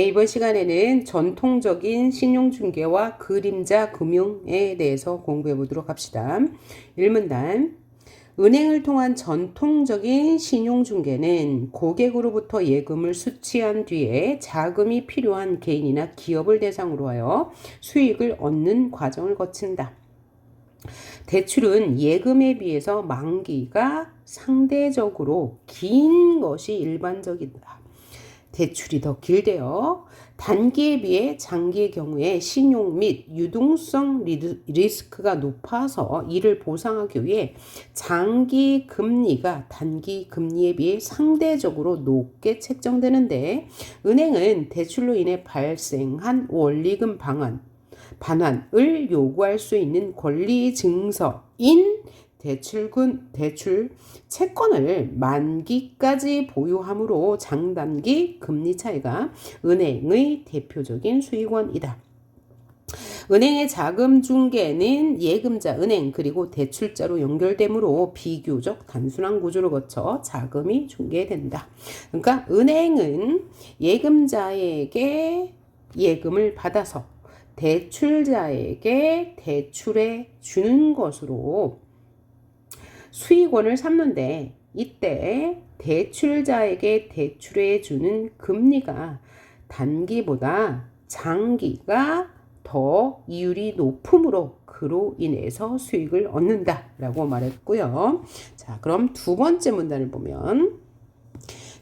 이번 시간에는 전통적인 신용중개와 그림자 금융에 대해서 공부해 보도록 합시다. 1문단. 은행을 통한 전통적인 신용중개는 고객으로부터 예금을 수취한 뒤에 자금이 필요한 개인이나 기업을 대상으로 하여 수익을 얻는 과정을 거친다. 대출은 예금에 비해서 만기가 상대적으로 긴 것이 일반적이다. 대출이 더 길대요. 단기에 비해 장기의 경우에 신용 및 유동성 리스크가 높아서 이를 보상하기 위해 장기 금리가 단기 금리에 비해 상대적으로 높게 책정되는데, 은행은 대출로 인해 발생한 원리금 반환을 요구할 수 있는 권리 증서인 대출 채권을 만기까지 보유하므로 장단기 금리 차이가 은행의 대표적인 수익원이다. 은행의 자금 중개는 예금자, 은행 그리고 대출자로 연결되므로 비교적 단순한 구조를 거쳐 자금이 중개된다. 그러니까 은행은 예금자에게 예금을 받아서 대출자에게 대출해 주는 것으로 수익원을 삼는데, 이때 대출자에게 대출해 주는 금리가 단기보다 장기가 더 이율이 높으므로 그로 인해서 수익을 얻는다 라고 말했고요. 자, 그럼 두 번째 문단을 보면,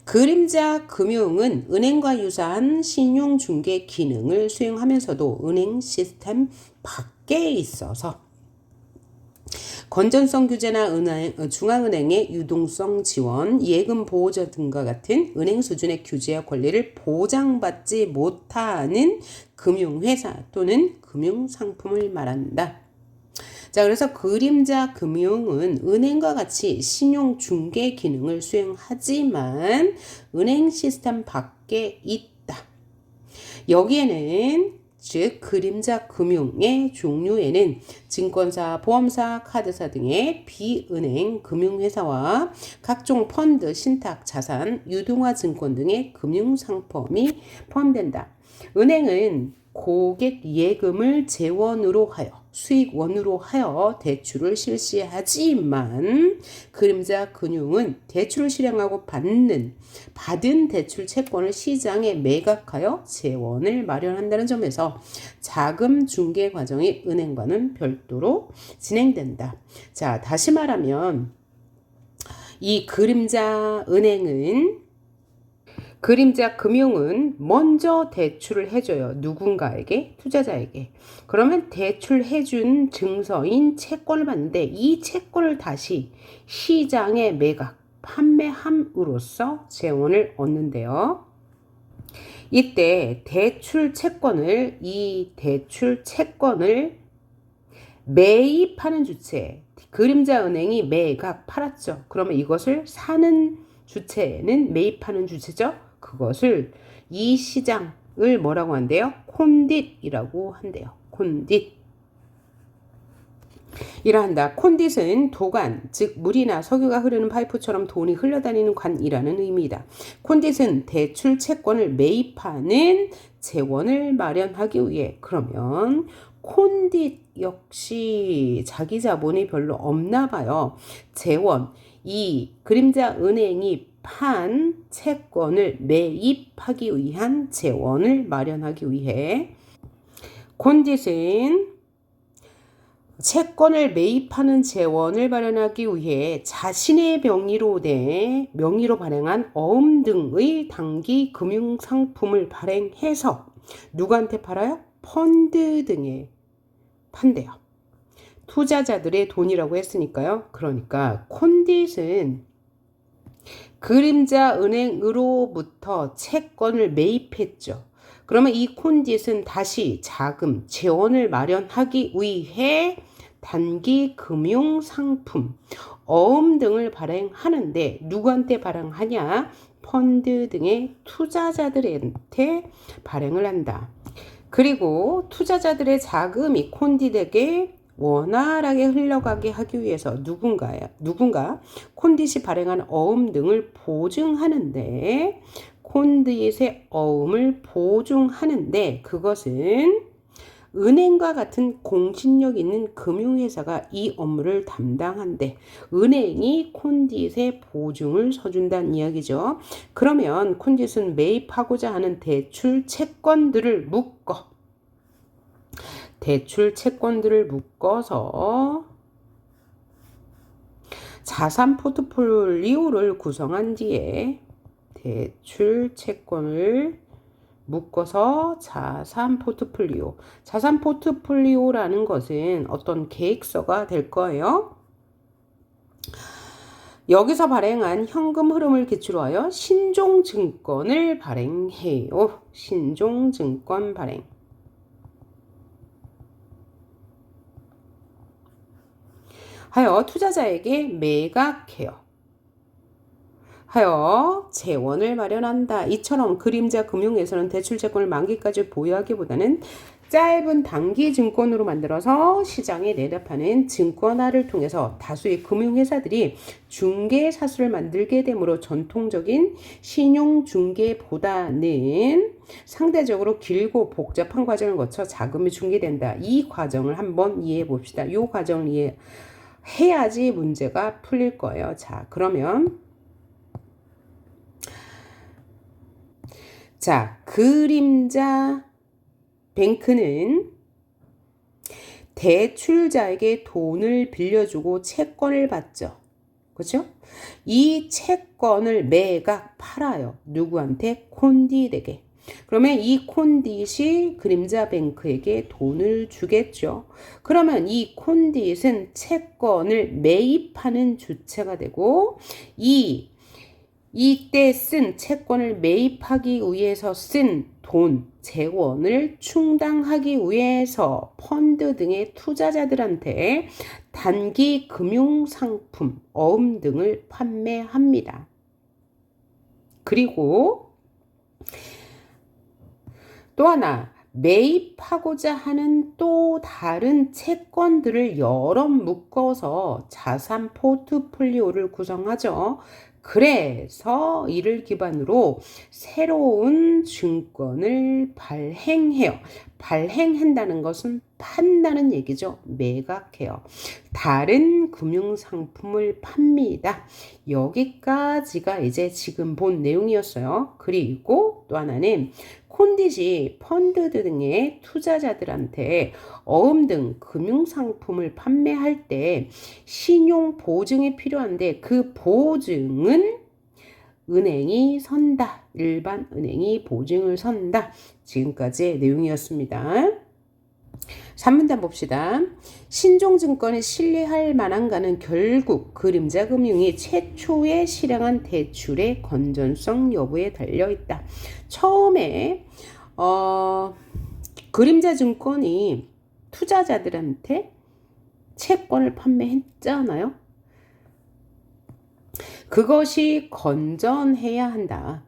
그림자 금융은 은행과 유사한 신용중개 기능을 수행하면서도 은행 시스템 밖에 있어서 건전성 규제나 중앙은행의 유동성 지원, 예금 보호자 등과 같은 은행 수준의 규제와 권리를 보장받지 못하는 금융회사 또는 금융상품을 말한다. 자, 그래서 그림자 금융은 은행과 같이 신용중개 기능을 수행하지만 은행 시스템 밖에 있다. 여기에는 즉 그림자 금융의 종류에는 증권사, 보험사, 카드사 등의 비은행 금융회사와 각종 펀드, 신탁, 자산, 유동화 증권 등의 금융상품이 포함된다. 은행은 고객 예금을 재원으로 하여 수익원으로 하여 대출을 실시하지만 그림자 금융은 대출을 실행하고 받은 대출 채권을 시장에 매각하여 재원을 마련한다는 점에서 자금 중개 과정이 은행과는 별도로 진행된다. 자, 다시 말하면 이 그림자 금융은 먼저 대출을 해줘요. 누군가에게, 투자자에게. 그러면 대출해준 증서인 채권을 받는데 이 채권을 다시 시장에 판매함으로써 재원을 얻는데요. 이때 대출 채권을 매입하는 주체, 그림자 은행이 매각 팔았죠. 그러면 이것을 사는 주체는 매입하는 주체죠. 그것을 이 시장을 뭐라고 한대요? 콘딧이라고 한대요. 콘딧. 이러한다. 콘딧은 도관, 즉 물이나 석유가 흐르는 파이프처럼 돈이 흘러다니는 관이라는 의미이다. 콘딧은 대출 채권을 매입하는 재원을 마련하기 위해, 그러면 콘딧 역시 자기 자본이 별로 없나 봐요. 재원, 이 그림자 은행이 판 채권을 매입하기 위한 재원을 마련하기 위해, 콘딧은 채권을 매입하는 재원을 마련하기 위해 자신의 명의로 발행한 어음 등의 단기 금융상품을 발행해서 누구한테 팔아요? 펀드 등에 판대요. 투자자들의 돈이라고 했으니까요. 그러니까 콘딧은 그림자 은행으로부터 채권을 매입했죠. 그러면 이 콘딧은 다시 자금, 재원을 마련하기 위해 단기 금융상품, 어음 등을 발행하는데 누구한테 발행하냐? 펀드 등의 투자자들한테 발행을 한다. 그리고 투자자들의 자금이 콘딧에게 원활하게 흘러가게 하기 위해서 누군가 콘딧이 발행한 어음 등을 보증하는데 콘딧의 어음을 보증하는데 그것은 은행과 같은 공신력 있는 금융회사가 이 업무를 담당한대. 은행이 콘딧의 보증을 서준다는 이야기죠. 그러면 콘딧은 매입하고자 하는 대출 채권들을 묶어서 자산 포트폴리오를 구성한 뒤에 대출 채권을 묶어서 자산 포트폴리오라는 것은 어떤 계획서가 될 거예요. 여기서 발행한 현금 흐름을 기초로 하여 신종증권을 발행해요. 신종증권 발행. 하여 투자자에게 매각해요. 하여 재원을 마련한다. 이처럼 그림자 금융에서는 대출채권을 만기까지 보유하기보다는 짧은 단기 증권으로 만들어서 시장에 내답하는 증권화를 통해서 다수의 금융회사들이 중개사수를 만들게 되므로 전통적인 신용중개보다는 상대적으로 길고 복잡한 과정을 거쳐 자금이 중개된다. 이 과정을 한번 이해해 봅시다. 이 과정을 이해해야지 문제가 풀릴 거예요. 자, 그러면 그림자 뱅크는 대출자에게 돈을 빌려주고 채권을 받죠. 그렇죠? 이 채권을 매각 팔아요. 누구한테? 콘딧에게. 그러면 이 콘딧이 그림자 뱅크에게 돈을 주겠죠. 그러면 이 콘딧은 채권을 매입하는 주체가 되고 이때 쓴 채권을 매입하기 위해서 쓴 돈, 재원을 충당하기 위해서 펀드 등의 투자자들한테 단기 금융상품, 어음 등을 판매합니다. 그리고 또 하나, 매입하고자 하는 또 다른 채권들을 여러 묶어서 자산 포트폴리오를 구성하죠. 그래서 이를 기반으로 새로운 증권을 발행해요. 발행한다는 것은 판다는 얘기죠. 매각해요. 다른 금융상품을 팝니다. 여기까지가 이제 지금 본 내용이었어요. 그리고 또 하나는 콘딧이 펀드 등의 투자자들한테 어음 등 금융상품을 판매할 때 신용 보증이 필요한데 그 보증은 은행이 선다. 일반 은행이 보증을 선다. 지금까지의 내용이었습니다. 3문단 봅시다. 신종증권을 신뢰할 만한가는 결국 그림자금융이 최초에 실행한 대출의 건전성 여부에 달려있다. 처음에 그림자증권이 투자자들한테 채권을 판매했잖아요. 그것이 건전해야 한다.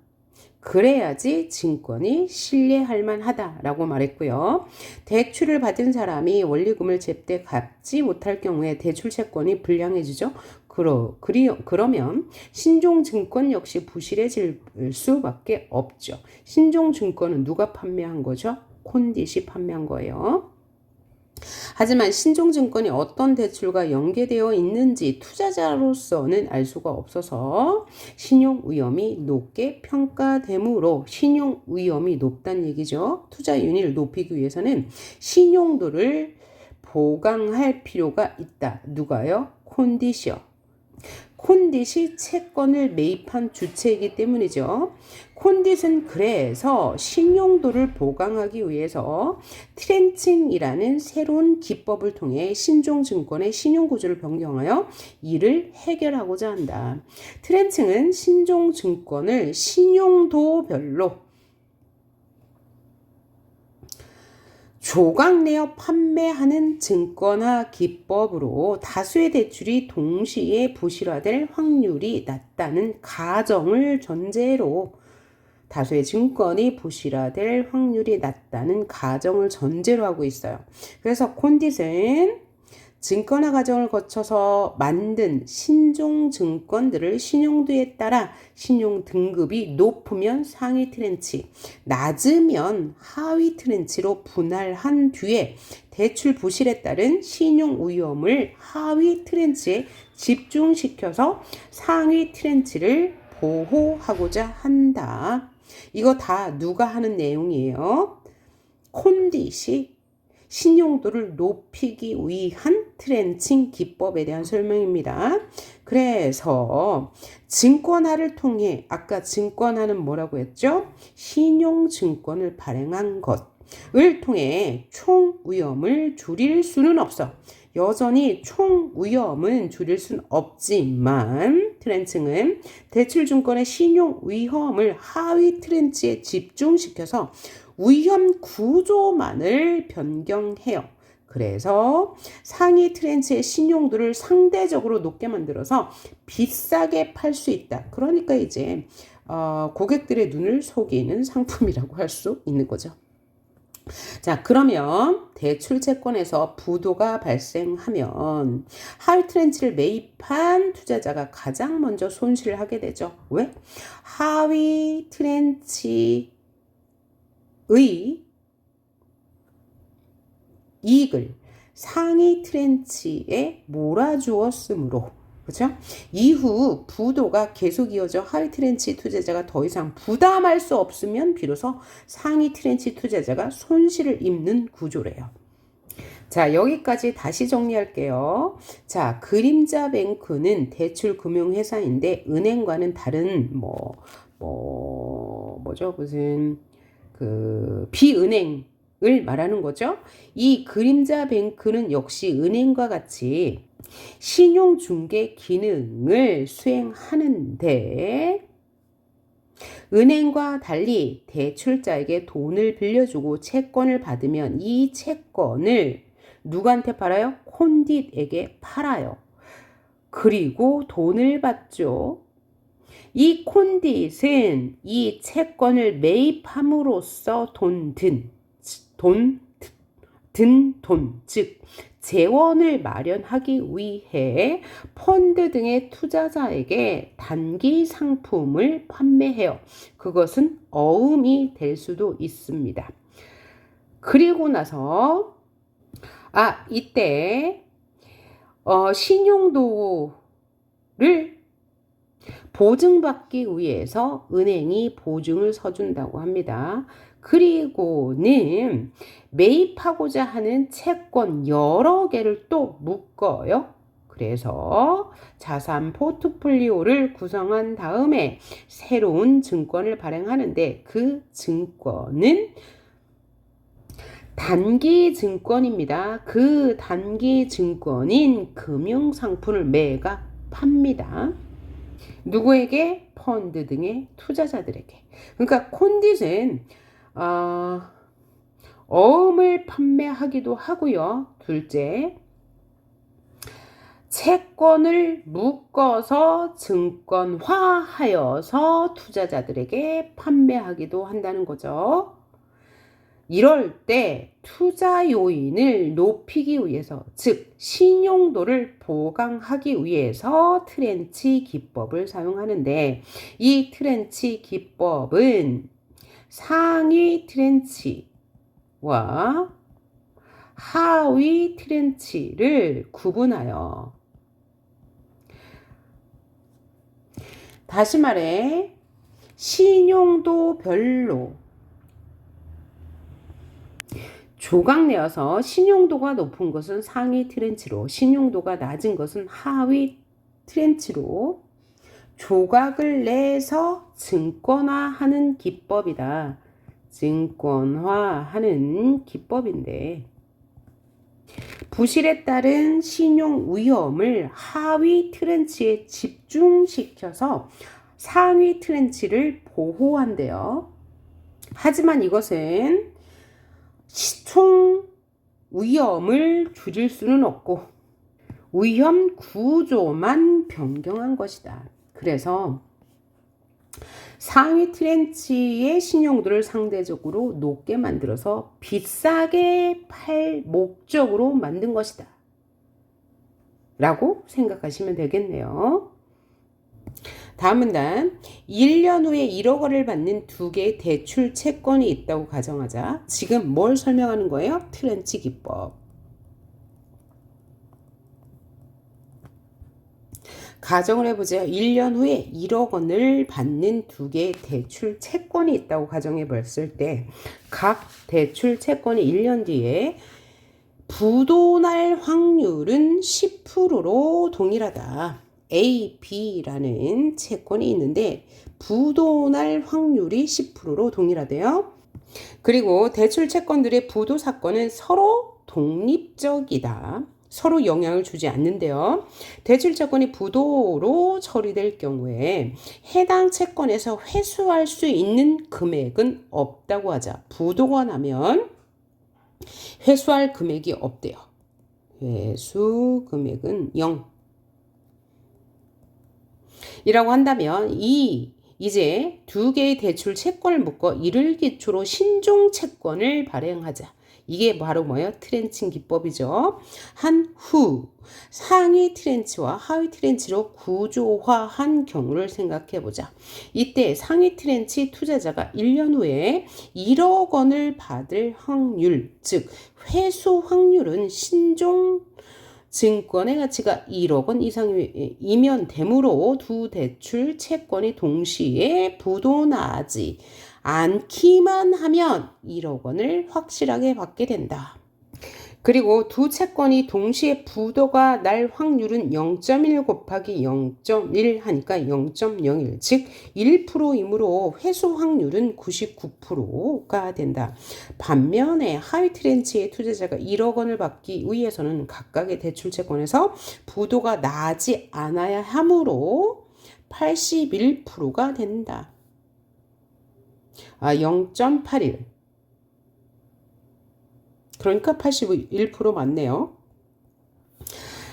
그래야지 증권이 신뢰할 만하다라고 말했고요. 대출을 받은 사람이 원리금을 제때 갚지 못할 경우에 대출 채권이 불량해지죠. 그러면 신종증권 역시 부실해질 수밖에 없죠. 신종증권은 누가 판매한 거죠? 콘딧이 판매한 거예요. 하지만 신종증권이 어떤 대출과 연계되어 있는지 투자자로서는 알 수가 없어서 신용 위험이 높게 평가되므로 신용 위험이 높다는 얘기죠. 투자 윤리를 높이기 위해서는 신용도를 보강할 필요가 있다. 누가요? 콘딧이요. 콘딧이 채권을 매입한 주체이기 때문이죠. 콘딧은 그래서 신용도를 보강하기 위해서 트렌칭이라는 새로운 기법을 통해 신종증권의 신용구조를 변경하여 이를 해결하고자 한다. 트렌칭은 신종증권을 신용도별로 조각내어 판매하는 증권화 기법으로 다수의 대출이 동시에 부실화될 확률이 낮다는 가정을 전제로 다수의 증권이 부실화될 확률이 낮다는 가정을 전제로 하고 있어요. 그래서 콘딧은 증권화 과정을 거쳐서 만든 신종 증권들을 신용도에 따라 신용 등급이 높으면 상위 트렌치, 낮으면 하위 트렌치로 분할한 뒤에 대출 부실에 따른 신용 위험을 하위 트렌치에 집중시켜서 상위 트렌치를 보호하고자 한다. 이거 다 누가 하는 내용이에요? 콘딧이 신용도를 높이기 위한 트렌칭 기법에 대한 설명입니다. 그래서 증권화를 통해 아까 증권화는 뭐라고 했죠? 신용증권을 발행한 것을 통해 총 위험을 줄일 수는 없어. 여전히 총 위험은 줄일 수는 없지만 트렌칭은 대출증권의 신용 위험을 하위 트렌치에 집중시켜서 위험 구조만을 변경해요. 그래서 상위 트렌치의 신용도를 상대적으로 높게 만들어서 비싸게 팔 수 있다. 그러니까 이제 고객들의 눈을 속이는 상품이라고 할 수 있는 거죠. 자, 그러면 대출 채권에서 부도가 발생하면 하위 트렌치를 매입한 투자자가 가장 먼저 손실을 하게 되죠. 왜? 하위 트렌치의 이익을 상위 트렌치에 몰아주었으므로, 그렇죠? 이후 부도가 계속 이어져 하위 트렌치 투자자가 더 이상 부담할 수 없으면 비로소 상위 트렌치 투자자가 손실을 입는 구조래요. 자, 여기까지 다시 정리할게요. 자, 그림자 뱅크는 대출 금융회사인데 은행과는 다른 뭐죠? 무슨 비은행을 말하는 거죠. 이 그림자 뱅크는 역시 은행과 같이 신용중개 기능을 수행하는데 은행과 달리 대출자에게 돈을 빌려주고 채권을 받으면 이 채권을 누구한테 팔아요? 콘딧에게 팔아요. 그리고 돈을 받죠. 이 콘딧은 이 채권을 매입함으로써 즉 재원을 마련하기 위해 펀드 등의 투자자에게 단기 상품을 판매해요. 그것은 어음이 될 수도 있습니다. 그리고 나서 이때 신용도를 보증받기 위해서 은행이 보증을 서준다고 합니다. 그리고는 매입하고자 하는 채권 여러 개를 또 묶어요. 그래서 자산 포트폴리오를 구성한 다음에 새로운 증권을 발행하는데 그 증권은 단기 증권입니다. 그 단기 증권인 금융상품을 매가 팝니다. 누구에게? 펀드 등의 투자자들에게. 그러니까 콘딧은 어음을 판매하기도 하고요. 둘째, 채권을 묶어서 증권화하여서 투자자들에게 판매하기도 한다는 거죠. 이럴 때 투자 요인을 높이기 위해서, 즉 신용도를 보강하기 위해서 트렌치 기법을 사용하는데 이 트렌치 기법은 상위 트렌치와 하위 트렌치를 구분하여, 다시 말해 신용도별로 조각 내어서 신용도가 높은 것은 상위 트렌치로, 신용도가 낮은 것은 하위 트렌치로 조각을 내서 증권화하는 기법이다. 증권화하는 기법인데 부실에 따른 신용 위험을 하위 트렌치에 집중시켜서 상위 트렌치를 보호한대요. 하지만 이것은 총 위험을 줄일 수는 없고 위험 구조만 변경한 것이다. 그래서 상위 트렌치의 신용도를 상대적으로 높게 만들어서 비싸게 팔 목적으로 만든 것이다. 라고 생각하시면 되겠네요. 다음 문단. 1년 후에 1억 원을 받는 두 개의 대출 채권이 있다고 가정하자. 지금 뭘 설명하는 거예요? 트렌치 기법. 가정을 해보세요. 1년 후에 1억 원을 받는 두 개의 대출 채권이 있다고 가정해 봤을 때 각 대출 채권이 1년 뒤에 부도날 확률은 10%로 동일하다. A, B라는 채권이 있는데 부도날 확률이 10%로 동일하대요. 그리고 대출 채권들의 부도 사건은 서로 독립적이다. 서로 영향을 주지 않는데요. 대출 채권이 부도로 처리될 경우에 해당 채권에서 회수할 수 있는 금액은 없다고 하자. 부도가 나면 회수할 금액이 없대요. 회수 금액은 0. 이라고 한다면 이제 두 개의 대출 채권을 묶어 이를 기초로 신종 채권을 발행하자. 이게 바로 뭐예요? 트렌칭 기법이죠. 한 후 상위 트렌치와 하위 트렌치로 구조화한 경우를 생각해 보자. 이때 상위 트렌치 투자자가 1년 후에 1억 원을 받을 확률, 즉 회수 확률은 신종 증권의 가치가 1억 원 이상이면 되므로 두 대출 채권이 동시에 부도나지 않기만 하면 1억 원을 확실하게 받게 된다. 그리고 두 채권이 동시에 부도가 날 확률은 0.1 곱하기 0.1 하니까 0.01, 즉 1%이므로 회수 확률은 99%가 된다. 반면에 하위 트렌치의 투자자가 1억 원을 받기 위해서는 각각의 대출 채권에서 부도가 나지 않아야 하므로 81%가 된다. 0.81. 그러니까 81% 맞네요.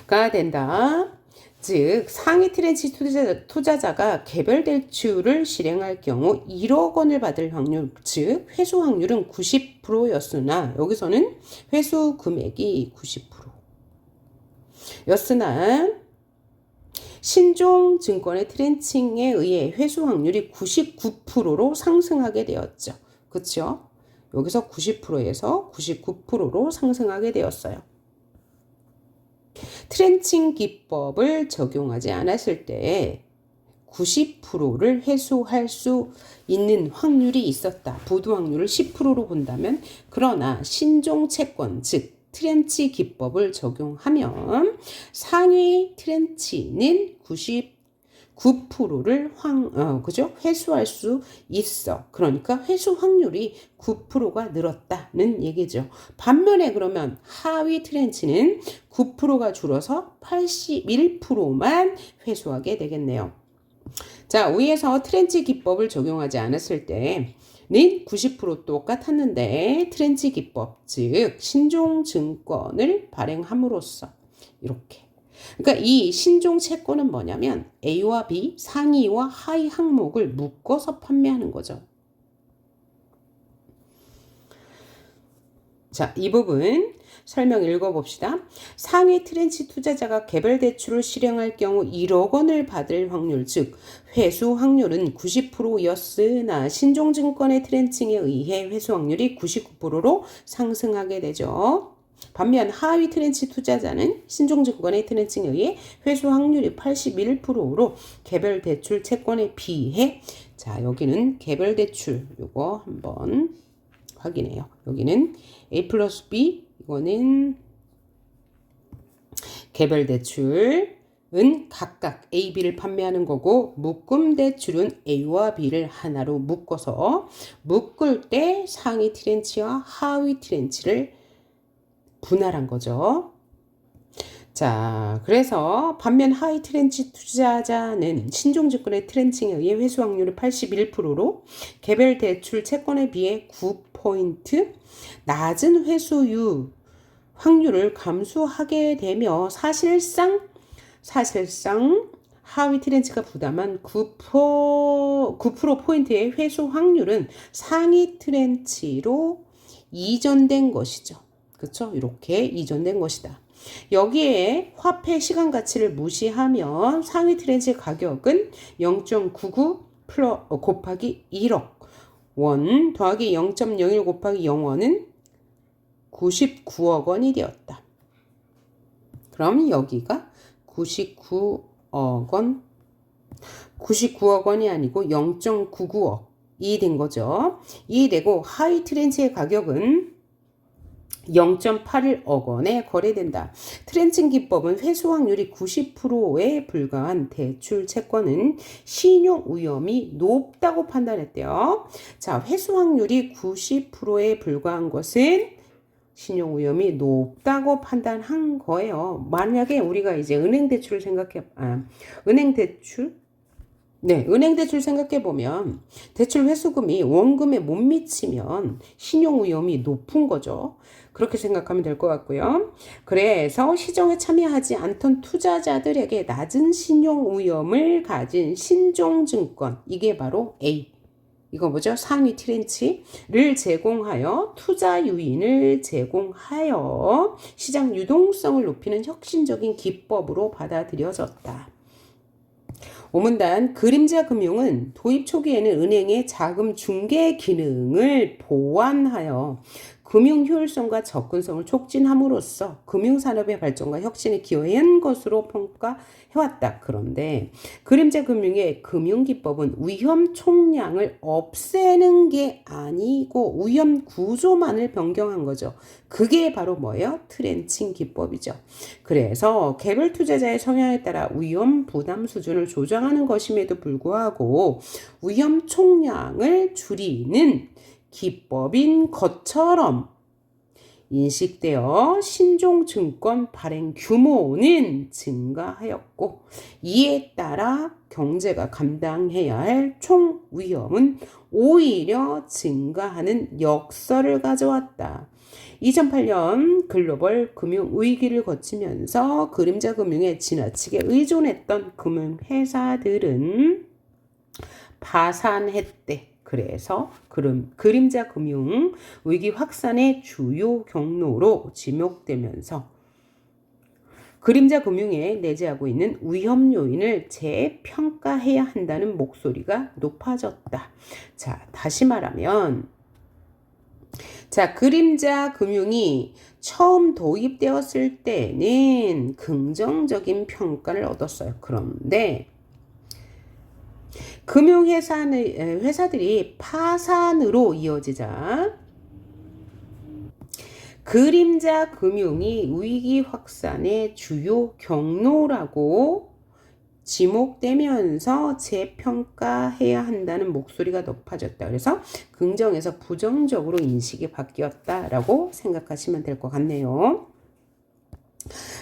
가 된다. 즉 상위 트렌치 투자자가 개별 대출을 실행할 경우 1억 원을 받을 확률, 즉 회수 확률은 90%였으나 여기서는 회수 금액이 90% 였으나 신종 증권의 트렌칭에 의해 회수 확률이 99%로 상승하게 되었죠. 그렇죠? 여기서 90%에서 99%로 상승하게 되었어요. 트렌칭 기법을 적용하지 않았을 때 90%를 회수할 수 있는 확률이 있었다. 부도 확률을 10%로 본다면, 그러나 신종 채권, 즉 트렌치 기법을 적용하면 상위 트렌치는 9%를 회수할 수 있어. 그러니까 회수 확률이 9%가 늘었다는 얘기죠. 반면에 그러면 하위 트렌치는 9%가 줄어서 81%만 회수하게 되겠네요. 자, 위에서 트렌치 기법을 적용하지 않았을 때는 90% 똑같았는데 트렌치 기법, 즉 신종 증권을 발행함으로써 이렇게. 그러니까 이 신종 채권은 뭐냐면 A와 B, 상위와 하위 항목을 묶어서 판매하는 거죠. 자, 이 부분 설명 읽어봅시다. 상위 트렌치 투자자가 개별 대출을 실행할 경우 1억 원을 받을 확률, 즉 회수 확률은 90%였으나 신종증권의 트렌칭에 의해 회수 확률이 99%로 상승하게 되죠. 반면 하위 트렌치 투자자는 신종증권의 트렌칭에 의해 회수 확률이 81%로 개별 대출 채권에 비해, 자 여기는 개별 대출 요거 한번 확인해요. 여기는 A 플러스 B, 이거는 개별 대출은 각각 A, B를 판매하는 거고, 묶음 대출은 A와 B를 하나로 묶어서 묶을 때 상위 트렌치와 하위 트렌치를 분할한 거죠. 자, 그래서 반면 하위 트렌치 투자자는 신종증권의 트렌칭에 의해 회수 확률이 81%로 개별 대출 채권에 비해 9포인트 낮은 회수율 확률을 감수하게 되며 사실상 하위 트렌치가 부담한 9%포인트의 회수 확률은 상위 트렌치로 이전된 것이죠. 그렇죠? 이렇게 이전된 것이다. 여기에 화폐 시간 가치를 무시하면 상위 트렌치 가격은 0.99 곱하기 1억 원 더하기 0.01 곱하기 0원은 99억 원이 되었다. 그럼 여기가 99억 원, 99억 원이 아니고 0.99억이 된 거죠. 이 되고 하이 트렌치의 가격은 0.81억 원에 거래된다. 트렌칭 기법은 회수 확률이 90%에 불과한 대출 채권은 신용 위험이 높다고 판단했대요. 자, 회수 확률이 90%에 불과한 것은 신용 위험이 높다고 판단한 거예요. 만약에 우리가 이제 은행 대출 생각해 보면 대출 회수금이 원금에 못 미치면 신용 위험이 높은 거죠. 그렇게 생각하면 될 것 같고요. 그래서 시정에 참여하지 않던 투자자들에게 낮은 신용 위험을 가진 신종증권, 이게 바로 A. 이거 뭐죠? 상위 트렌치를 제공하여 투자 유인을 제공하여 시장 유동성을 높이는 혁신적인 기법으로 받아들여졌다. 오문단 그림자 금융은 도입 초기에는 은행의 자금 중개 기능을 보완하여 금융 효율성과 접근성을 촉진함으로써 금융산업의 발전과 혁신에 기여한 것으로 평가해왔다. 그런데 그림자 금융의 금융기법은 위험 총량을 없애는 게 아니고 위험 구조만을 변경한 거죠. 그게 바로 뭐예요? 트렌칭 기법이죠. 그래서 개별 투자자의 성향에 따라 위험 부담 수준을 조정하는 것임에도 불구하고 위험 총량을 줄이는 기법인 것처럼 인식되어 신종증권 발행 규모는 증가하였고 이에 따라 경제가 감당해야 할 총 위험은 오히려 증가하는 역설을 가져왔다. 2008년 글로벌 금융 위기를 거치면서 그림자 금융에 지나치게 의존했던 금융회사들은 파산했대. 그래서 그림자 금융 위기 확산의 주요 경로로 지목되면서 그림자 금융에 내재하고 있는 위험 요인을 재평가해야 한다는 목소리가 높아졌다. 자, 다시 말하면 그림자 금융이 처음 도입되었을 때는 긍정적인 평가를 얻었어요. 그런데 회사들이 파산으로 이어지자 그림자 금융이 위기 확산의 주요 경로라고 지목되면서 재평가해야 한다는 목소리가 높아졌다. 그래서 긍정에서 부정적으로 인식이 바뀌었다라고 생각하시면 될 것 같네요.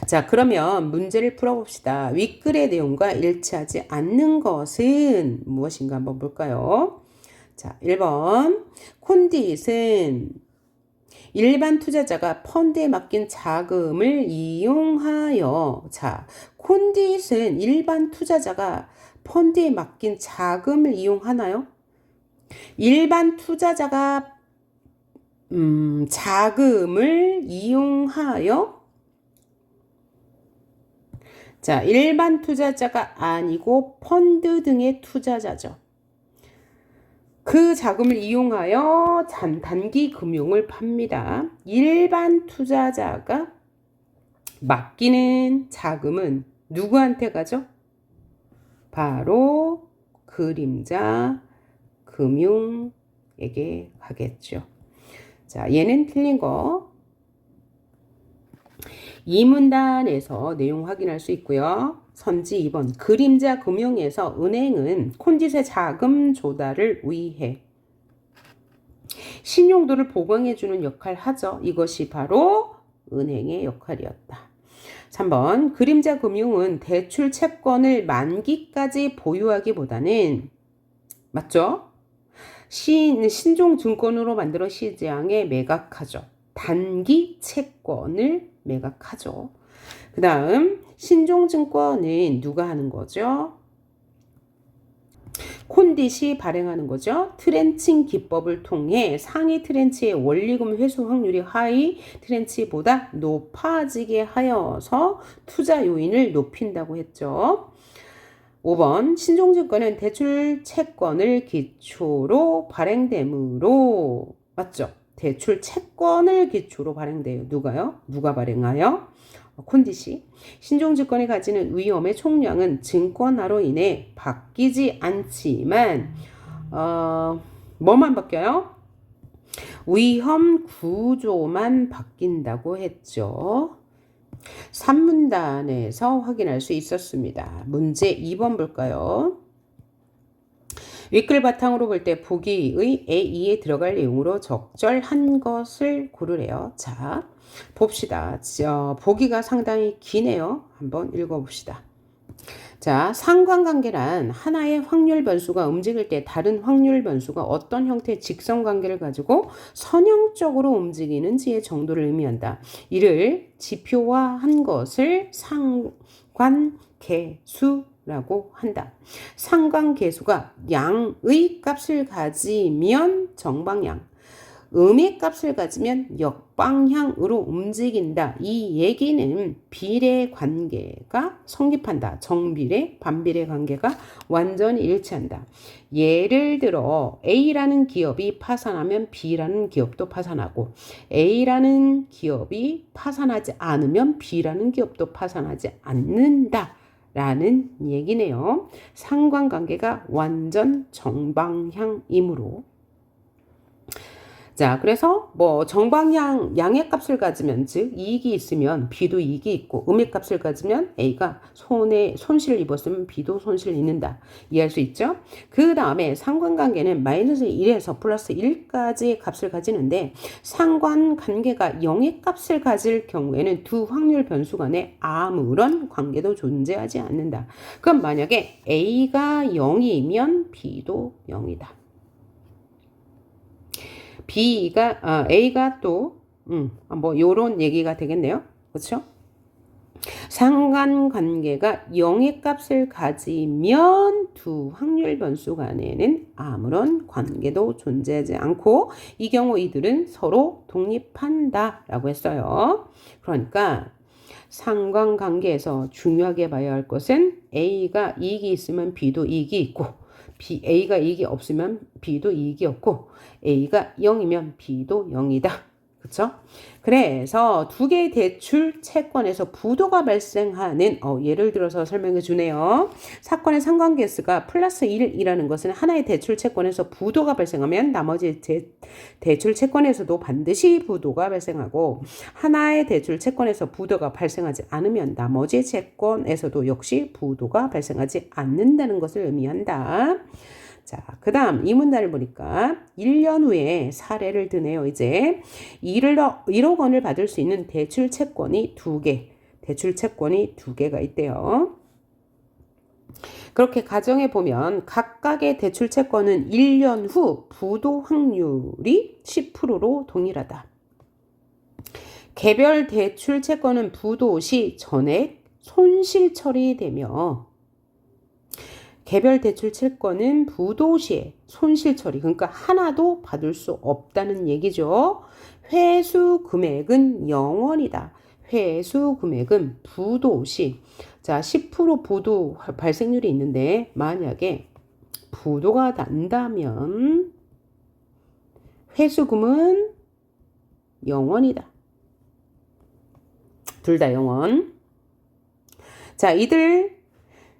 자, 그러면 문제를 풀어봅시다. 윗글의 내용과 일치하지 않는 것은 무엇인가 한번 볼까요? 자, 1번 콘딧은 일반 투자자가 펀드에 맡긴 자금을 이용하여 콘딧은 일반 투자자가 펀드에 맡긴 자금을 이용하나요? 일반 투자자가 자금을 이용하여 일반 투자자가 아니고 펀드 등의 투자자죠. 그 자금을 이용하여 단기 금융을 팝니다. 일반 투자자가 맡기는 자금은 누구한테 가죠? 바로 그림자 금융에게 가겠죠. 자, 얘는 틀린 거. 이 문단에서 내용 확인할 수 있고요. 선지 2번 그림자 금융에서 은행은 콘딧의 자금 조달을 위해 신용도를 보강해주는 역할을 하죠. 이것이 바로 은행의 역할이었다. 3번 그림자 금융은 대출 채권을 만기까지 보유하기보다는 맞죠? 신종증권으로 만들어 시장에 매각하죠. 단기 채권을 매각하죠. 그 다음 신종증권은 누가 하는 거죠? 콘딧이 발행하는 거죠. 트렌칭 기법을 통해 상위 트렌치의 원리금 회수 확률이 하위 트렌치보다 높아지게 하여서 투자 요인을 높인다고 했죠. 5번 신종증권은 대출 채권을 기초로 발행되므로 맞죠? 대출 채권을 기초로 발행돼요. 누가요? 누가 발행하여? 콘딧이. 신종증권이 가지는 위험의 총량은 증권화로 인해 바뀌지 않지만 뭐만 바뀌어요? 위험 구조만 바뀐다고 했죠. 3문단에서 확인할 수 있었습니다. 문제 2번 볼까요? 윗글 바탕으로 볼 때 보기의 A2에 들어갈 내용으로 적절한 것을 고르래요. 자, 봅시다. 보기가 상당히 기네요. 한번 읽어봅시다. 자, 상관관계란 하나의 확률 변수가 움직일 때 다른 확률 변수가 어떤 형태의 직선관계를 가지고 선형적으로 움직이는지의 정도를 의미한다. 이를 지표화한 것을 상관계수라고 한다. 상관계수가 양의 값을 가지면 정방향, 음의 값을 가지면 역방향으로 움직인다. 이 얘기는 비례 관계가 성립한다. 정비례, 반비례 관계가 완전히 일치한다. 예를 들어 A라는 기업이 파산하면 B라는 기업도 파산하고 A라는 기업이 파산하지 않으면 B라는 기업도 파산하지 않는다. 라는 얘기네요. 상관관계가 완전 정방향이므로. 자, 그래서 뭐 정방향 양의 값을 가지면 즉 이익이 있으면 B도 이익이 있고 음의 값을 가지면 A가 손실을 입었으면 B도 손실을 입는다. 이해할 수 있죠? 그 다음에 상관관계는 마이너스 1에서 플러스 1까지의 값을 가지는데 상관관계가 0의 값을 가질 경우에는 두 확률 변수 간에 아무런 관계도 존재하지 않는다. 그럼 만약에 A가 0이면 B도 0이다. A가 또, 뭐, 요런 얘기가 되겠네요. 그렇죠? 상관관계가 0의 값을 가지면 두 확률 변수 간에는 아무런 관계도 존재하지 않고 이 경우 이들은 서로 독립한다 라고 했어요. 그러니까 상관관계에서 중요하게 봐야 할 것은 A가 이익이 있으면 B도 이익이 있고 A가 이익이 없으면 B도 이익이 없고 A가 0이면 B도 0이다. 그렇죠? 그래서 두 개의 대출 채권에서 부도가 발생하는 예를 들어서 설명해 주네요. 사건의 상관계수가 플러스 1이라는 것은 하나의 대출 채권에서 부도가 발생하면 나머지 대출 채권에서도 반드시 부도가 발생하고 하나의 대출 채권에서 부도가 발생하지 않으면 나머지 채권에서도 역시 부도가 발생하지 않는다는 것을 의미한다. 자, 그 다음 이 문단을 보니까 1년 후에 사례를 드네요. 이제 1억 원을 받을 수 있는 대출 채권이 2개, 대출 채권이 2개가 있대요. 그렇게 가정해 보면 각각의 대출 채권은 1년 후 부도 확률이 10%로 동일하다. 개별 대출 채권은 부도 시 전액 손실 처리되며 개별 대출 채권은 부도 시에 손실 처리, 그러니까 하나도 받을 수 없다는 얘기죠. 회수 금액은 0원이다. 회수 금액은 부도 시, 자, 10% 부도 발생률이 있는데 만약에 부도가 난다면 회수금은 0원이다. 둘 다 0원. 자, 이들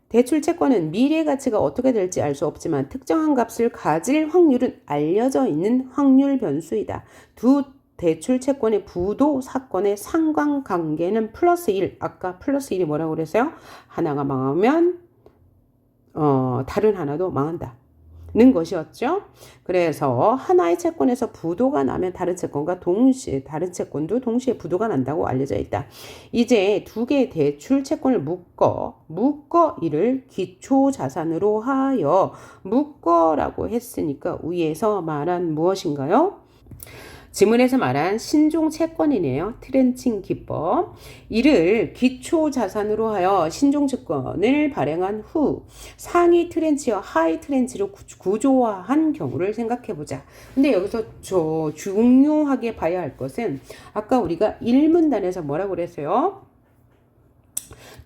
대출 채권은 미래 가치가 어떻게 될지 알 수 없지만 특정한 값을 가질 확률은 알려져 있는 확률 변수이다. 두 대출 채권의 부도 사건의 상관관계는 플러스 1. 아까 플러스 1이 뭐라고 그랬어요? 하나가 망하면 다른 하나도 망한다. 는 것이었죠. 그래서 하나의 채권에서 부도가 나면 다른 채권도 동시에 부도가 난다고 알려져 있다. 이제 두 개의 대출 채권을 묶어 이를 기초 자산으로 하여 묶어라고 했으니까 위에서 말한 무엇인가요? 지문에서 말한 신종 채권이네요. 트렌칭 기법. 이를 기초 자산으로 하여 신종 채권을 발행한 후 상위 트렌치와 하위 트렌치로 구조화한 경우를 생각해 보자. 근데 여기서 중요하게 봐야 할 것은 아까 우리가 1문단에서 뭐라고 그랬어요?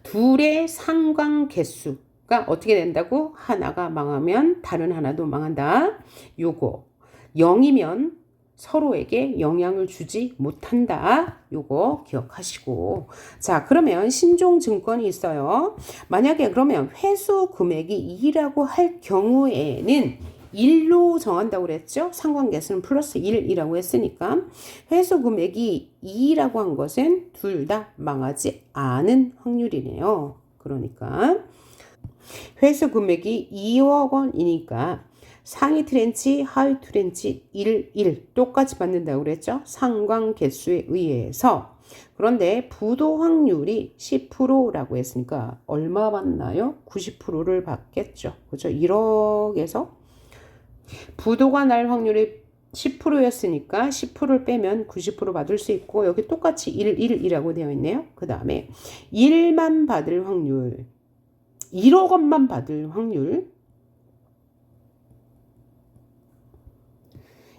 둘의 상관 개수가 어떻게 된다고? 하나가 망하면 다른 하나도 망한다. 요거 0이면 서로에게 영향을 주지 못한다. 요거 기억하시고. 자, 그러면 신종증권이 있어요. 만약에 그러면 회수 금액이 2라고 할 경우에는 1로 정한다고 그랬죠? 상관계수는 플러스 1이라고 했으니까 회수 금액이 2라고 한 것은 둘 다 망하지 않은 확률이네요. 그러니까 회수 금액이 2억 원이니까 상위 트렌치, 하위 트렌치 1 똑같이 받는다고 그랬죠? 상관 개수에 의해서. 그런데 부도 확률이 10%라고 했으니까 얼마 받나요? 90%를 받겠죠. 그렇죠? 1억에서 부도가 날 확률이 10%였으니까 10%를 빼면 90% 받을 수 있고 여기 똑같이 1이라고 되어 있네요. 그 다음에 1만 받을 확률, 1억 원만 받을 확률,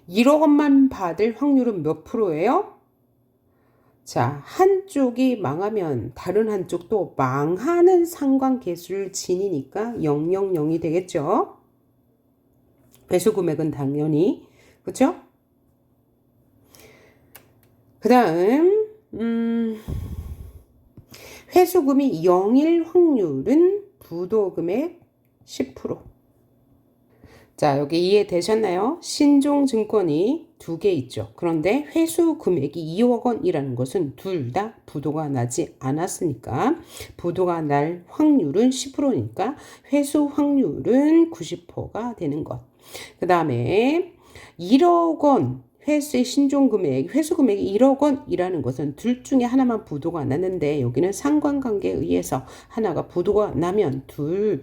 1억 원만 받을 확률은 몇 프로예요? 자, 한쪽이 망하면 다른 한쪽도 망하는 상관계수를 지니니까 000이 되겠죠. 회수 금액은 당연히 그렇죠? 그 다음 회수금이 0일 확률은 부도금액 10%. 자, 여기 이해되셨나요? 신종증권이 두 개 있죠. 그런데 회수 금액이 2억 원이라는 것은 둘 다 부도가 나지 않았으니까 부도가 날 확률은 10%니까 회수 확률은 90%가 되는 것. 그 다음에 1억 원 회수의 신종금액, 회수금액이 1억 원이라는 것은 둘 중에 하나만 부도가 났는데 여기는 상관관계에 의해서 하나가 부도가 나면 둘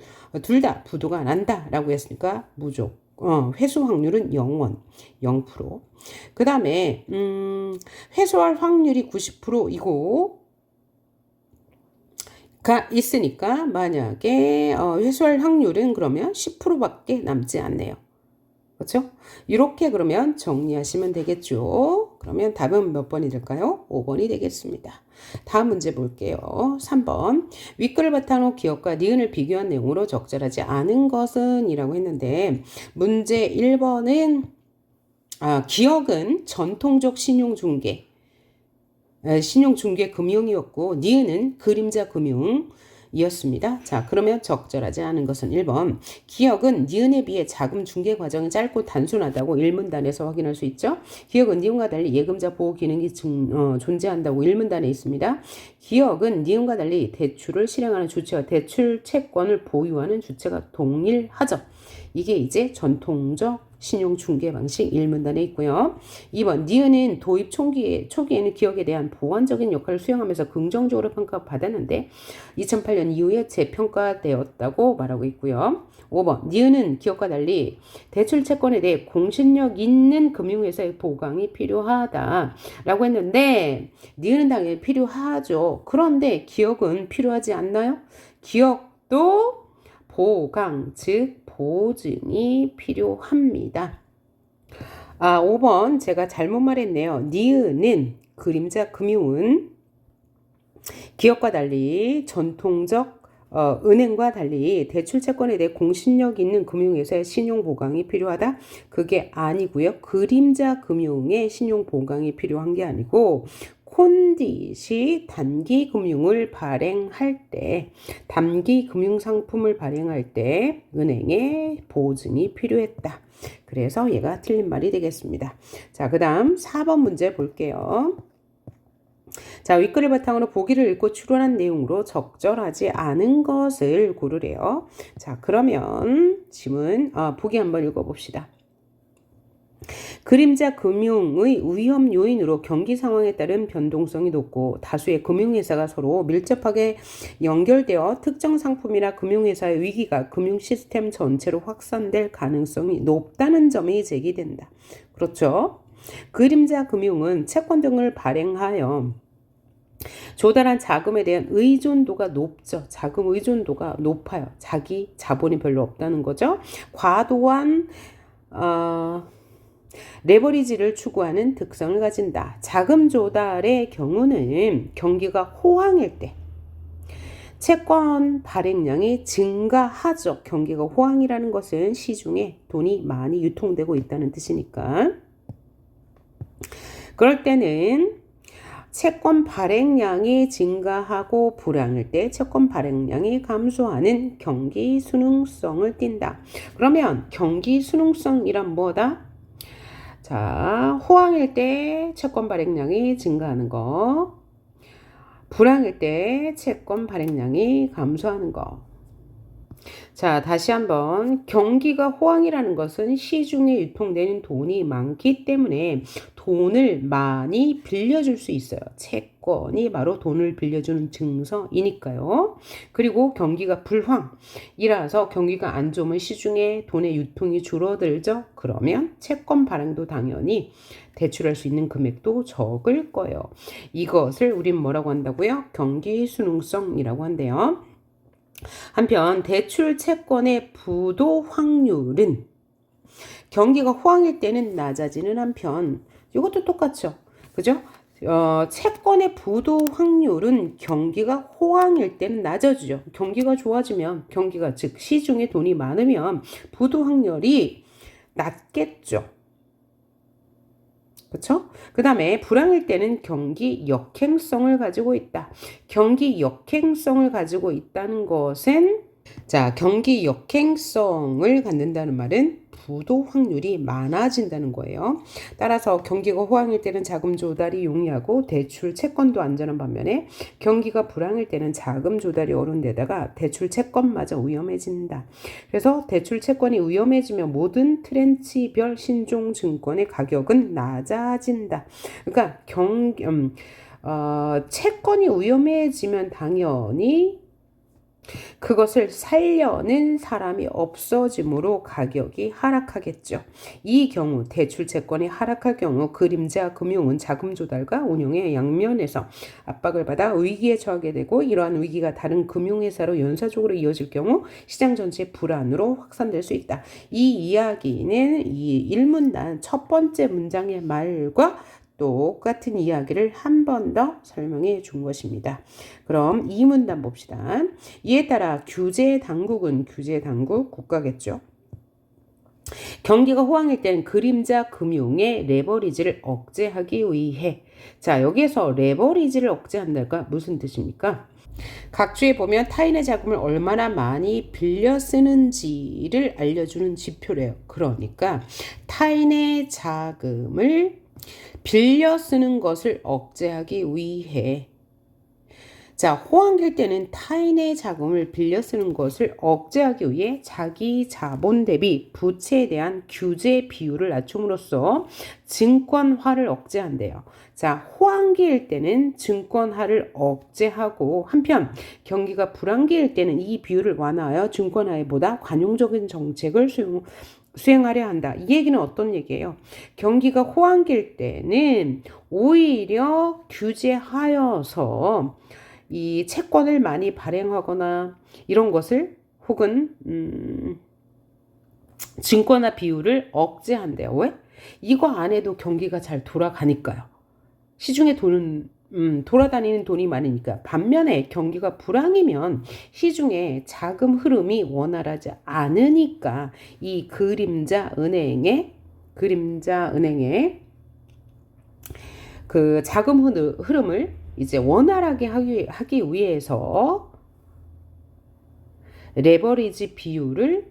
다 부도가 난다라고 했으니까 회수 확률은 0원, 0%. 그 다음에 회수할 확률이 90%이고 가 있으니까 만약에 회수할 확률은 그러면 10%밖에 남지 않네요. 그렇죠? 이렇게 그러면 정리하시면 되겠죠. 그러면 답은 몇 번이 될까요? 5번이 되겠습니다. 다음 문제 볼게요. 3번. 윗글을 바탕으로 기억과 니은을 비교한 내용으로 적절하지 않은 것은 이라고 했는데 문제 1번은 기억은 전통적 신용중개 금융이었고 니은은 그림자 금융 이었습니다. 자, 그러면 적절하지 않은 것은 1번. 기억은 니은에 비해 자금 중개 과정이 짧고 단순하다고 1문단에서 확인할 수 있죠. 기억은 니은과 달리 예금자 보호 기능이 존재한다고 1문단에 있습니다. 기억은 니은과 달리 대출을 실행하는 주체와 대출 채권을 보유하는 주체가 동일하죠. 이게 이제 전통적 신용 중개 방식 1문단에 있고요. 2번 니은은 도입 초기에는 기억에 대한 보완적인 역할을 수행하면서 긍정적으로 평가받았는데 2008년 이후에 재평가되었다고 말하고 있고요. 5번 니은은 기억과 달리 대출 채권에 대해 공신력 있는 금융회사의 보강이 필요하다라고 했는데 니은은 당연히 필요하죠. 그런데 기억은 필요하지 않나요? 기억도 보강, 즉 보증이 필요합니다. 5번 제가 잘못 말했네요. 니은은 그림자 금융은 기업과 달리 전통적 은행과 달리 대출 채권에 대해 공신력 있는 금융회사의 신용 보강이 필요하다? 그게 아니고요. 그림자 금융의 신용 보강이 필요한 게 아니고 콘딧이 단기 금융을 발행할 때, 단기 금융 상품을 발행할 때 은행에 보증이 필요했다. 그래서 얘가 틀린 말이 되겠습니다. 자, 그 다음 4번 문제 볼게요. 자, 윗글을 바탕으로 보기를 읽고 추론한 내용으로 적절하지 않은 것을 고르래요. 자, 그러면 지문 보기 한번 읽어봅시다. 그림자 금융의 위험 요인으로 경기 상황에 따른 변동성이 높고 다수의 금융회사가 서로 밀접하게 연결되어 특정 상품이나 금융회사의 위기가 금융 시스템 전체로 확산될 가능성이 높다는 점이 제기된다. 그렇죠? 그림자 금융은 채권 등을 발행하여 조달한 자금에 대한 의존도가 높죠. 자금 의존도가 높아요. 자기 자본이 별로 없다는 거죠. 과도한 레버리지를 추구하는 특성을 가진다. 자금 조달의 경우는 경기가 호황일 때 채권 발행량이 증가하죠. 경기가 호황이라는 것은 시중에 돈이 많이 유통되고 있다는 뜻이니까. 그럴 때는 채권 발행량이 증가하고 불황일 때 채권 발행량이 감소하는 경기 순응성을 띈다. 그러면 경기 순응성이란 뭐다? 자, 호황일 때 채권 발행량이 증가하는 거, 불황일 때 채권 발행량이 감소하는 거. 자, 다시 한번 경기가 호황이라는 것은 시중에 유통되는 돈이 많기 때문에 돈을 많이 빌려줄 수 있어요. 채권이 바로 돈을 빌려주는 증서이니까요. 그리고 경기가 불황이라서 경기가 안 좋으면 시중에 돈의 유통이 줄어들죠. 그러면 채권 발행도 당연히 대출할 수 있는 금액도 적을 거예요. 이것을 우린 뭐라고 한다고요? 경기 순응성이라고 한대요. 한편 대출 채권의 부도 확률은 경기가 호황일 때는 낮아지는 한편 이것도 똑같죠. 그죠? 채권의 부도 확률은 경기가 호황일 때는 낮아지죠. 경기가 좋아지면 경기가 즉 시중에 돈이 많으면 부도 확률이 낮겠죠. 그렇죠? 그 다음에 불황일 때는 경기 역행성을 가지고 있다. 경기 역행성을 가지고 있다는 것은 자, 경기 역행성을 갖는다는 말은 부도 확률이 많아진다는 거예요. 따라서 경기가 호황일 때는 자금 조달이 용이하고 대출 채권도 안전한 반면에 경기가 불황일 때는 자금 조달이 어려운 데다가 대출 채권마저 위험해진다. 그래서 대출 채권이 위험해지면 모든 트렌치별 신종 증권의 가격은 낮아진다. 그러니까 채권이 위험해지면 당연히 그것을 살려는 사람이 없어지므로 가격이 하락하겠죠. 이 경우 대출 채권이 하락할 경우 그림자 금융은 자금 조달과 운용의 양면에서 압박을 받아 위기에 처하게 되고 이러한 위기가 다른 금융회사로 연쇄적으로 이어질 경우 시장 전체 불안으로 확산될 수 있다. 이 이야기는 이 1문단 첫 번째 문장의 말과 똑같은 이야기를 한 번 더 설명해 준 것입니다. 그럼 2문단 봅시다. 이에 따라 규제 당국은 규제 당국 국가겠죠. 경기가 호황일 때는 그림자 금융의 레버리지를 억제하기 위해 자 여기에서 레버리지를 억제한다가 무슨 뜻입니까? 각주에 보면 타인의 자금을 얼마나 많이 빌려 쓰는지를 알려주는 지표래요. 그러니까 타인의 자금을 빌려 쓰는 것을 억제하기 위해 자, 호황일 때는 타인의 자금을 빌려 쓰는 것을 억제하기 위해 자기 자본 대비 부채에 대한 규제 비율을 낮춤으로써 증권화를 억제한대요. 자, 호황기일 때는 증권화를 억제하고 한편 경기가 불황기일 때는 이 비율을 완화하여 증권화에 보다 관용적인 정책을 수행하려 한다. 이 얘기는 어떤 얘기예요? 경기가 호황기일 때는 오히려 규제하여서 이 채권을 많이 발행하거나 이런 것을 혹은 증권화 비율을 억제한대요. 왜? 이거 안 해도 경기가 잘 돌아가니까요. 시중에 돈은 돌아다니는 돈이 많으니까. 반면에 경기가 불황이면 시중에 자금 흐름이 원활하지 않으니까 이 그림자 은행의 그 자금 흐름을 이제 원활하게 하기 위해서 레버리지 비율을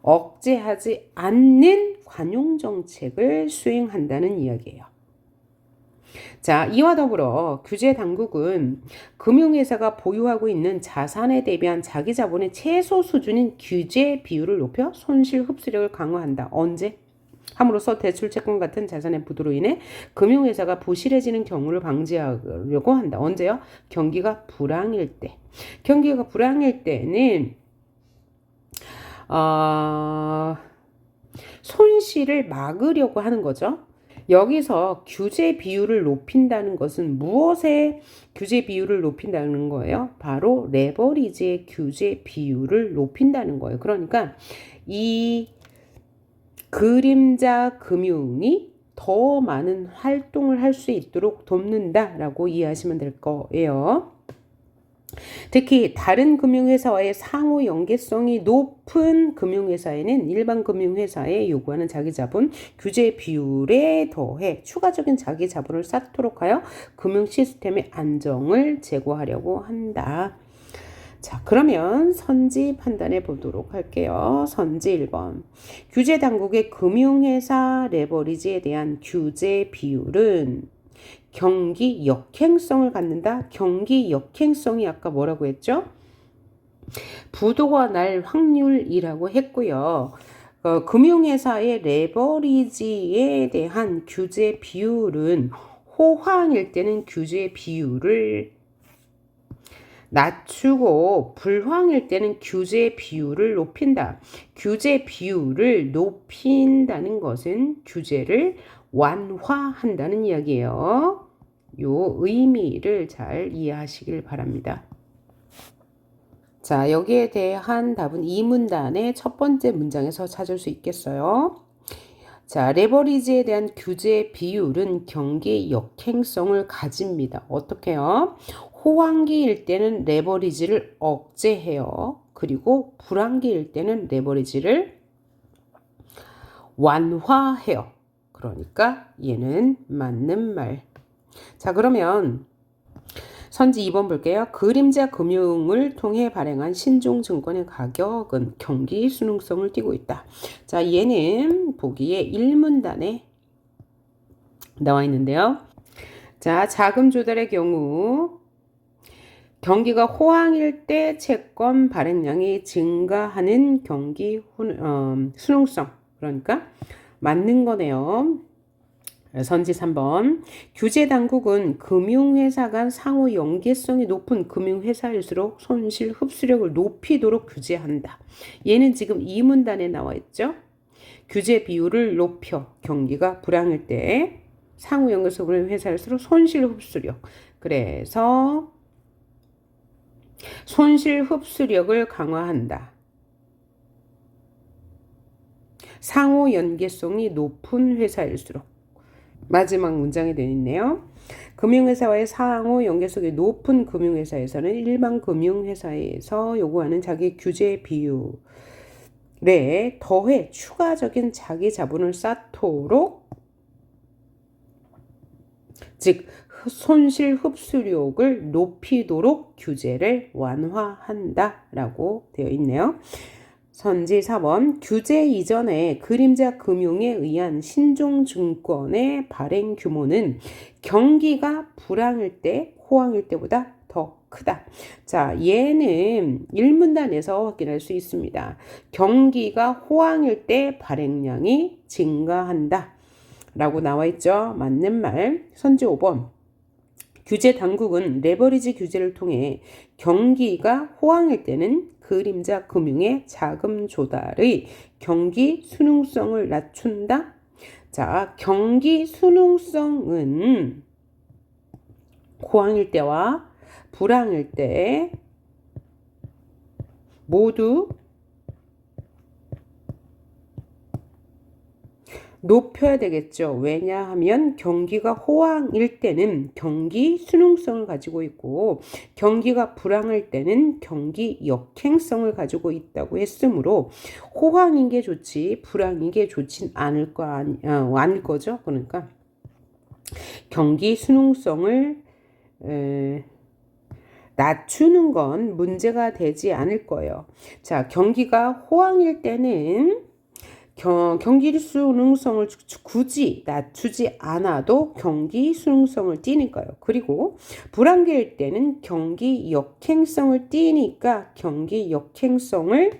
억제하지 않는 관용 정책을 수행한다는 이야기예요. 자, 이와 더불어 규제 당국은 금융회사가 보유하고 있는 자산에 대비한 자기 자본의 최소 수준인 규제 비율을 높여 손실 흡수력을 강화한다. 언제? 함으로써 대출 채권 같은 자산의 부도로 인해 금융회사가 부실해지는 경우를 방지하려고 한다. 언제요? 경기가 불황일 때. 경기가 불황일 때는 손실을 막으려고 하는 거죠. 여기서 규제 비율을 높인다는 것은 무엇의 규제 비율을 높인다는 거예요? 바로 레버리지의 규제 비율을 높인다는 거예요. 그러니까 이 그림자 금융이 더 많은 활동을 할 수 있도록 돕는다라고 이해하시면 될 거예요. 특히 다른 금융회사와의 상호 연계성이 높은 금융회사에는 일반 금융회사에 요구하는 자기자본 규제 비율에 더해 추가적인 자기자본을 쌓도록 하여 금융 시스템의 안정을 제고하려고 한다. 자, 그러면 선지 판단해 보도록 할게요. 선지 1번. 규제 당국의 금융회사 레버리지에 대한 규제 비율은 경기 역행성을 갖는다. 경기 역행성이 아까 뭐라고 했죠? 부도가 날 확률이라고 했고요. 금융회사의 레버리지에 대한 규제 비율은 호황일 때는 규제 비율을 낮추고 불황일 때는 규제 비율을 높인다. 규제 비율을 높인다는 것은 규제를 완화한다는 이야기예요. 요 의미를 잘 이해하시길 바랍니다. 자, 여기에 대한 답은 이 문단의 첫 번째 문장에서 찾을 수 있겠어요. 자, 레버리지에 대한 규제 비율은 경기 역행성을 가집니다. 어떻게요? 호황기일 때는 레버리지를 억제해요. 그리고 불황기일 때는 레버리지를 완화해요. 그러니까 얘는 맞는 말. 자, 그러면 선지 2번 볼게요. 그림자 금융을 통해 발행한 신종증권의 가격은 경기 순응성을 띠고 있다. 자, 얘는 보기에 1문단에 나와 있는데요. 자, 자금 조달의 경우 경기가 호황일 때 채권 발행량이 증가하는 경기 순응성. 그러니까 맞는 거네요. 선지 3번. 규제 당국은 금융회사 간 상호 연계성이 높은 금융회사일수록 손실 흡수력을 높이도록 규제한다. 얘는 지금 이 문단에 나와 있죠. 규제 비율을 높여 경기가 불황일 때 상호 연계성의 회사일수록 손실 흡수력. 그래서 손실 흡수력을 강화한다. 상호 연계성이 높은 회사일수록. 마지막 문장에 되어 있네요. 금융회사와의 상호 연계성이 높은 금융회사에서는 일반 금융회사에서 요구하는 자기 규제 비율에 더해 추가적인 자기 자본을 쌓도록, 즉 손실 흡수력을 높이도록 규제를 완화한다라고 되어 있네요. 선지 4번. 규제 이전에 그림자 금융에 의한 신종증권의 발행 규모는 경기가 불황일 때, 호황일 때보다 더 크다. 자, 얘는 1문단에서 확인할 수 있습니다. 경기가 호황일 때 발행량이 증가한다 라고 나와 있죠. 맞는 말. 선지 5번. 규제 당국은 레버리지 규제를 통해 경기가 호황일 때는 그림자 금융의 자금 조달의 경기 순응성을 낮춘다. 자, 경기 순응성은 호황일 때와 불황일 때 모두 높여야 되겠죠. 왜냐하면 경기가 호황일 때는 경기 순응성을 가지고 있고 경기가 불황일 때는 경기 역행성을 가지고 있다고 했으므로 호황인 게 좋지 불황인 게 좋진 않을 거죠. 그러니까 경기 순응성을 낮추는 건 문제가 되지 않을 거예요. 자, 경기가 호황일 때는 경기 순응성을 굳이 낮추지 않아도 경기 순응성을 띠니까요. 그리고 불황기일 때는 경기 역행성을 띠니까 경기 역행성을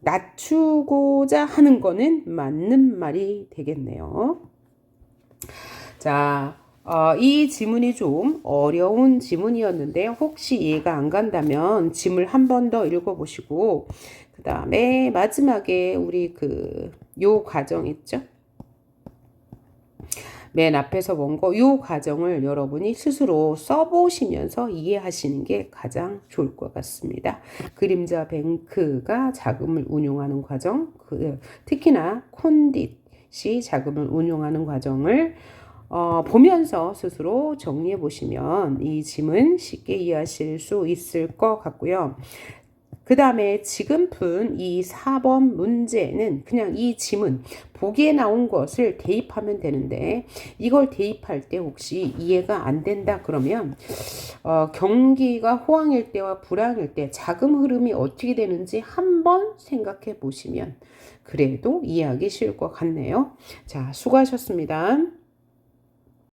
낮추고자 하는 거는 맞는 말이 되겠네요. 자, 이 지문이 좀 어려운 지문이었는데요. 혹시 이해가 안 간다면 지문을 한 번 더 읽어보시고 그 다음에 마지막에 우리 요 과정 있죠? 맨 앞에서 본 거, 요 과정을 여러분이 스스로 써보시면서 이해하시는 게 가장 좋을 것 같습니다. 그림자 뱅크가 자금을 운용하는 과정, 특히나 콘딧이 자금을 운용하는 과정을 보면서 스스로 정리해 보시면 이 짐은 쉽게 이해하실 수 있을 것 같고요. 그 다음에 지금 푼 이 4번 문제는 그냥 이 지문 보기에 나온 것을 대입하면 되는데 이걸 대입할 때 혹시 이해가 안 된다 그러면 경기가 호황일 때와 불황일 때 자금 흐름이 어떻게 되는지 한번 생각해 보시면 그래도 이해하기 쉬울 것 같네요. 자, 수고하셨습니다.